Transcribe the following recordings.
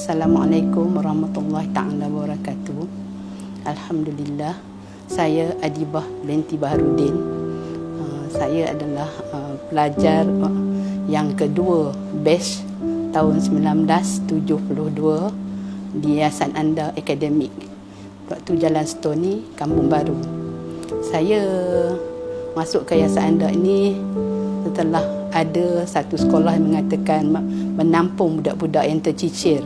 Assalamualaikum warahmatullahi taala wabarakatuh. Alhamdulillah, saya Adibah binti Baharudin. Saya adalah pelajar yang kedua batch tahun 1972 di Yayasan Anda Akademik, waktu Jalan Stoni, Kampung Baru. Saya masuk ke Yayasan Anda ini setelah ada satu sekolah yang mengatakan menampung budak-budak yang tercicir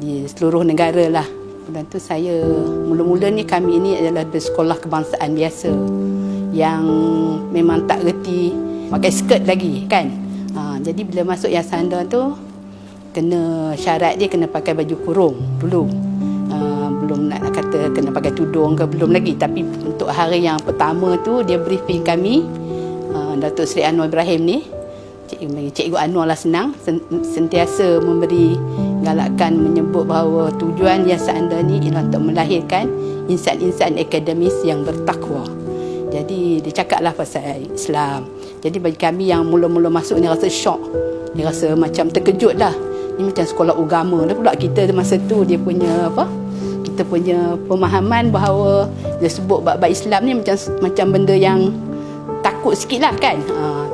di seluruh negara lah. Dan tu saya mula-mula ni, kami ini adalah sekolah kebangsaan biasa yang memang tak reti pakai skirt lagi kan. Jadi bila masuk Yayasan Anda tu, kena syarat dia kena pakai baju kurung dulu. Belum nak kata kena pakai tudung ke, belum lagi. Tapi untuk hari yang pertama tu dia briefing kami, Datuk Seri Anwar Ibrahim ni, Cikgu Anwar lah senang, sentiasa memberi galakan menyebut bahawa tujuan Yayasan Anda ni ialah untuk melahirkan insan-insan akademis yang bertakwa. Jadi dia cakaplah pasal Islam. Jadi bagi kami yang mula-mula masuk ni rasa syok. Dia rasa macam terkejut lah. Ni macam sekolah agama lah pula kita masa tu. Dia punya apa? Kita punya pemahaman bahawa dia sebut bab-bab Islam ni macam benda yang takut sikit lah kan.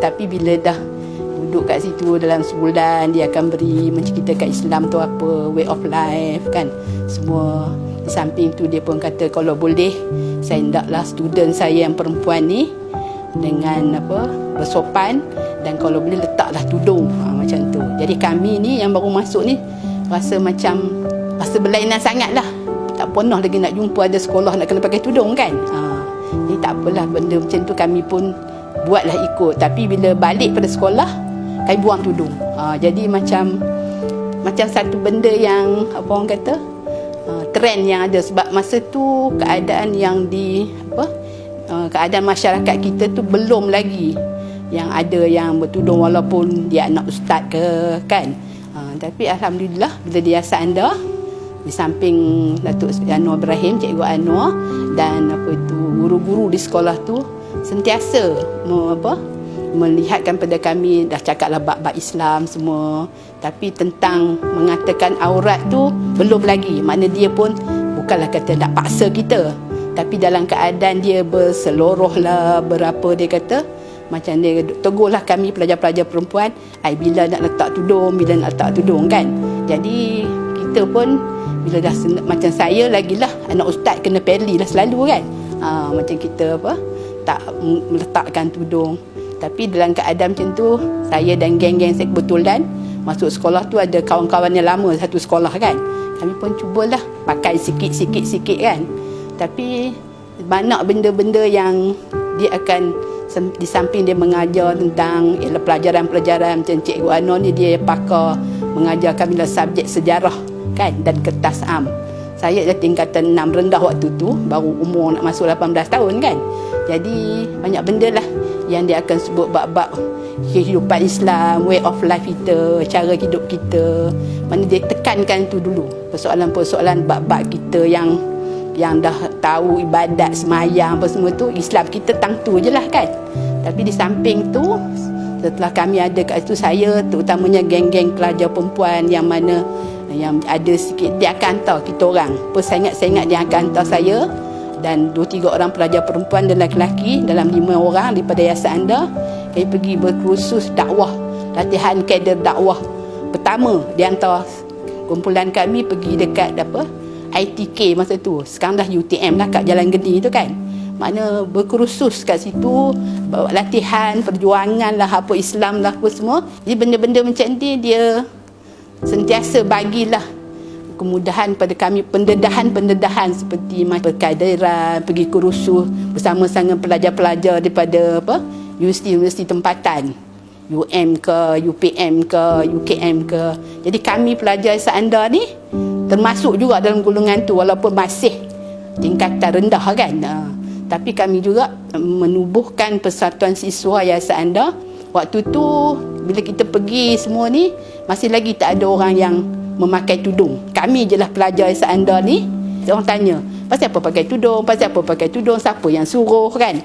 Tapi bila dah duduk kat situ dalam sebulan, dia akan beri menceritakan Islam tu apa, way of life kan, semua. Di samping tu dia pun kata kalau boleh saya hendaklah student saya yang perempuan ni dengan apa, bersopan, dan kalau boleh letaklah tudung, macam tu. Jadi kami ni yang baru masuk ni rasa berlainan sangat lah. Tak pernah lagi nak jumpa ada sekolah nak kena pakai tudung kan. Ni tak apalah, benda macam tu kami pun buatlah ikut. Tapi bila balik pada sekolah, kami buang tudung. Jadi macam satu benda yang apa orang kata, trend yang ada. Sebab masa tu keadaan yang keadaan masyarakat kita tu belum lagi yang ada yang bertudung walaupun dia anak ustaz ke kan. Tapi alhamdulillah bila di Yayasan Anda, di samping Datuk Anwar Ibrahim, Cikgu Anwar dan guru-guru di sekolah tu sentiasa melihatkan pada kami, dah cakaplah bab-bab Islam semua, tapi tentang mengatakan aurat tu belum lagi. Makna dia pun bukanlah kata nak paksa kita, tapi dalam keadaan dia berseluruh lah, berapa dia kata, macam dia tegurlah kami pelajar-pelajar perempuan, bila nak letak tudung kan. Jadi kita pun bila dah macam saya lagilah anak ustaz, kena peli lah selalu kan. Macam kita tak meletakkan tudung. Tapi dalam keadaan macam tu, saya dan geng-geng saya kebetulan masuk sekolah tu ada kawan-kawan yang lama satu sekolah kan. Kami pun cubalah pakai sikit-sikit kan. Tapi banyak benda-benda yang dia akan, di samping dia mengajar tentang pelajaran-pelajaran macam Cikgu Anwar ni, dia pakar mengajar kami dalam subjek sejarah kan, dan kertas am. Saya dah tingkatan 6 rendah waktu tu, baru umur nak masuk 18 tahun kan. Jadi banyak benda lah yang dia akan sebut bab-bab kehidupan Islam, way of life kita, cara hidup kita. Mana dia tekankan tu dulu, persoalan-persoalan bab-bab kita yang dah tahu ibadat, semayang apa semua tu, Islam kita tang tu je lah kan. Tapi di samping tu, setelah kami ada kat situ, saya terutamanya geng-geng pelajar perempuan yang mana yang ada sikit, dia akan hantar kita orang persaingat-saingat, dia akan hantar saya dan 2-3 orang pelajar perempuan dan lelaki dalam 5 orang daripada Yayasan Anda. Kami pergi berkursus dakwah, latihan kader dakwah pertama di antara kumpulan kami, pergi dekat ITK masa tu, sekarang dah UTM lah, kat Jalan Geni tu kan. Makna berkursus kat situ, latihan perjuangan lah, apa Islam lah, apa semua. Jadi benda-benda macam ni dia sentiasa bagilah kemudahan pada kami, pendedahan seperti perkaderan, pergi kursus bersama-sama pelajar-pelajar daripada universiti-universiti tempatan, UM ke, UPM ke, UKM ke. Jadi kami pelajar Yayasan Anda ni termasuk juga dalam golongan tu, walaupun masih tingkatan rendah kan. Tapi kami juga menubuhkan persatuan siswa Yayasan Anda. Waktu tu bila kita pergi semua ni, masih lagi tak ada orang yang memakai tudung. Kami je lah pelajar Yayasan Anda ni. Orang tanya, pasal apa pakai tudung, siapa yang suruh kan.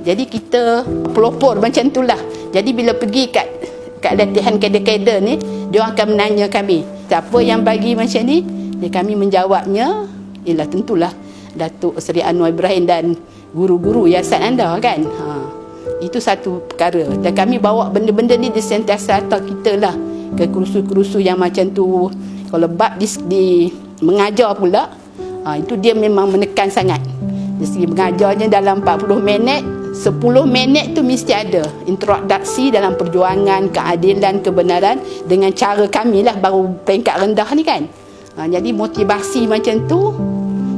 Jadi kita pelopor macam tu lah. Jadi bila pergi kat latihan kader-kader ni, dia orang akan menanya kami, siapa yang bagi macam ni, kami menjawabnya ialah tentulah Datuk Seri Anwar Ibrahim dan guru-guru yayasan anda kan. Itu satu perkara. Dan kami bawa benda-benda ni di sentiasa atau kita lah ke kerusu-kerusu yang macam tu. Kalau bab di mengajar pula, itu dia memang menekan sangat. Dari segi mengajarnya dalam 40 minit, 10 minit tu mesti ada introduksi dalam perjuangan keadilan, kebenaran dengan cara kami lah, baru peringkat rendah ni kan. Jadi motivasi macam tu,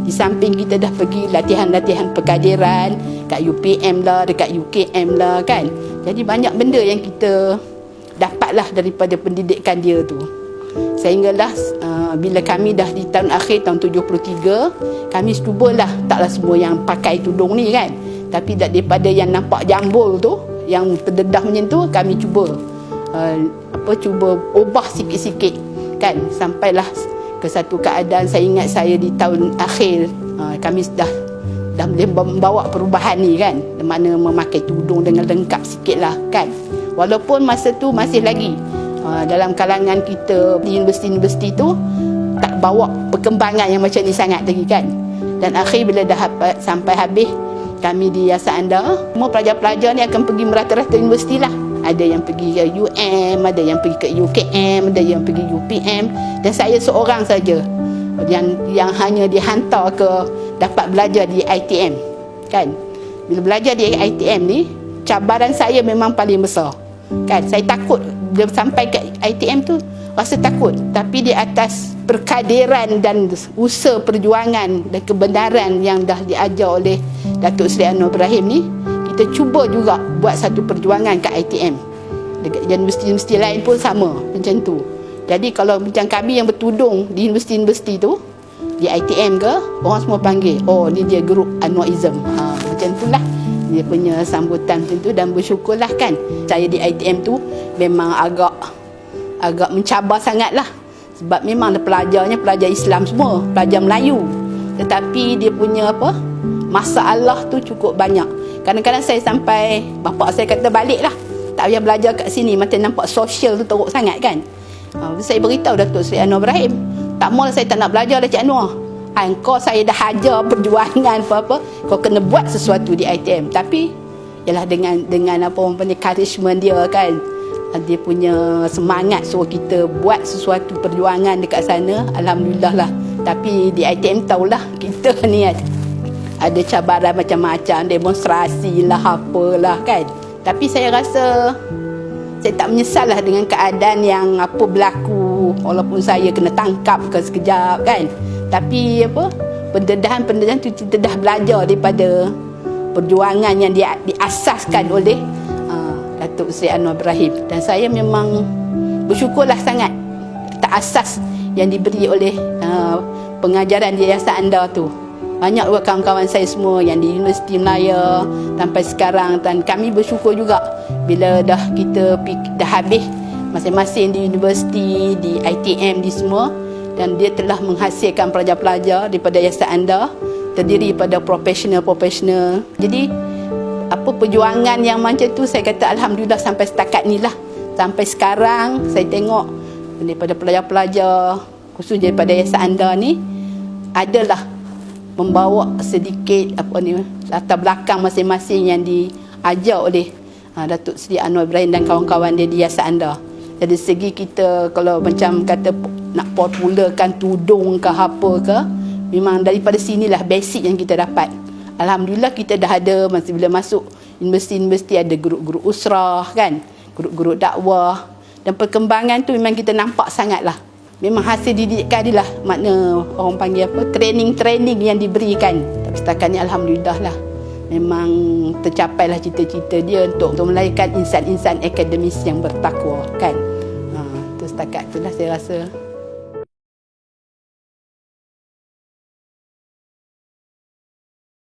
di samping kita dah pergi latihan-latihan pekadiran kat UPM lah, dekat UKM lah kan. Jadi banyak benda yang kita dapatlah daripada pendidikan dia tu. Sehinggalah bila kami dah di tahun akhir tahun 73, kami cubalah, taklah semua yang pakai tudung ni kan, tapi daripada yang nampak jambul tu, yang terdedah macam tu, kami cuba cuba ubah sikit-sikit kan, sampailah ke satu keadaan. Saya ingat saya di tahun akhir kami dah boleh membawa perubahan ni kan, di mana memakai tudung dengan lengkap sikit lah kan. Walaupun masa tu masih lagi dalam kalangan kita di universiti-universiti tu tak bawa perkembangan yang macam ni sangat lagi kan. Dan akhir bila dah sampai habis kami di yayasan anda, semua pelajar-pelajar ni akan pergi merata-rata universiti lah. Ada yang pergi ke UM, ada yang pergi ke UKM, ada yang pergi UPM, dan saya seorang saja yang hanya dihantar ke dapat belajar di ITM kan. Bila belajar di ITM ni, cabaran saya memang paling besar kan. Saya takut bila sampai ke ITM tu, rasa takut, tapi di atas perkadiran dan usaha perjuangan dan kebenaran yang dah diajar oleh Datuk Seri Anwar Ibrahim ni, kita cuba juga buat satu perjuangan kat ITM. Dekat universiti-universiti lain pun sama macam tu. Jadi kalau macam kami yang bertudung di universiti-universiti tu, di ITM ke, orang semua panggil, oh ni dia grup Anwarism. Macam itulah dia punya sambutan macam tu. Dan bersyukurlah kan, saya di ITM tu memang agak mencabar sangat lah. Sebab memang pelajarnya pelajar Islam semua, pelajar Melayu. Tetapi dia punya masalah tu cukup banyak. Kadang-kadang saya sampai, bapak saya kata balik lah, tak payah belajar kat sini, macam nampak sosial tu teruk sangat kan. Saya beritahu Datuk Seri Anwar Ibrahim, tak maulah saya tak nak belajar lah Cik Anwar. Kau saya dah hajar perjuangan apa-apa, kau kena buat sesuatu di ITM. Tapi ialah dengan apa orang panggil encouragement dia kan, dia punya semangat suruh kita buat sesuatu perjuangan dekat sana. Alhamdulillah lah. Tapi di ITM tahulah kita ni ada cabaran macam-macam, demonstrasi lah, apalah kan. Tapi saya rasa saya tak menyesal lah dengan keadaan yang apa berlaku, walaupun saya kena tangkap ke sekejap kan. Tapi pendedahan tu kita dah belajar daripada perjuangan yang diasaskan oleh Datuk Seri Anwar Ibrahim. Dan saya memang bersyukurlah sangat atas asas yang diberi oleh pengajaran di yayasan anda tu. Banyak juga kawan-kawan saya semua yang di Universiti Melaya sampai sekarang, dan kami bersyukur juga bila kita dah habis masing-masing di universiti, di ITM, di semua, dan dia telah menghasilkan pelajar-pelajar daripada yayasan anda terdiri pada profesional. Jadi perjuangan yang macam tu, saya kata alhamdulillah sampai setakat ni lah. Sampai sekarang saya tengok daripada pelajar-pelajar khususnya daripada yayasan anda ni adalah membawa sedikit latar belakang masing-masing yang diajar oleh Datuk Seri Anwar Ibrahim dan kawan-kawan dia di yayasan anda. Dari segi kita kalau macam kata nak popularkan tudung ke apa ke, memang daripada sinilah basic yang kita dapat. Alhamdulillah kita dah ada, bila masuk universiti-universiti ada guru-guru usrah kan, guru-guru dakwah, dan perkembangan tu memang kita nampak sangatlah. Memang hasil didikan dia lah, makna orang panggil training yang diberikan. Tapi setakat ni alhamdulillah lah, memang tercapailah cita-cita dia untuk melahirkan insan-insan akademis yang bertakwa kan. Itu setakat itulah saya rasa.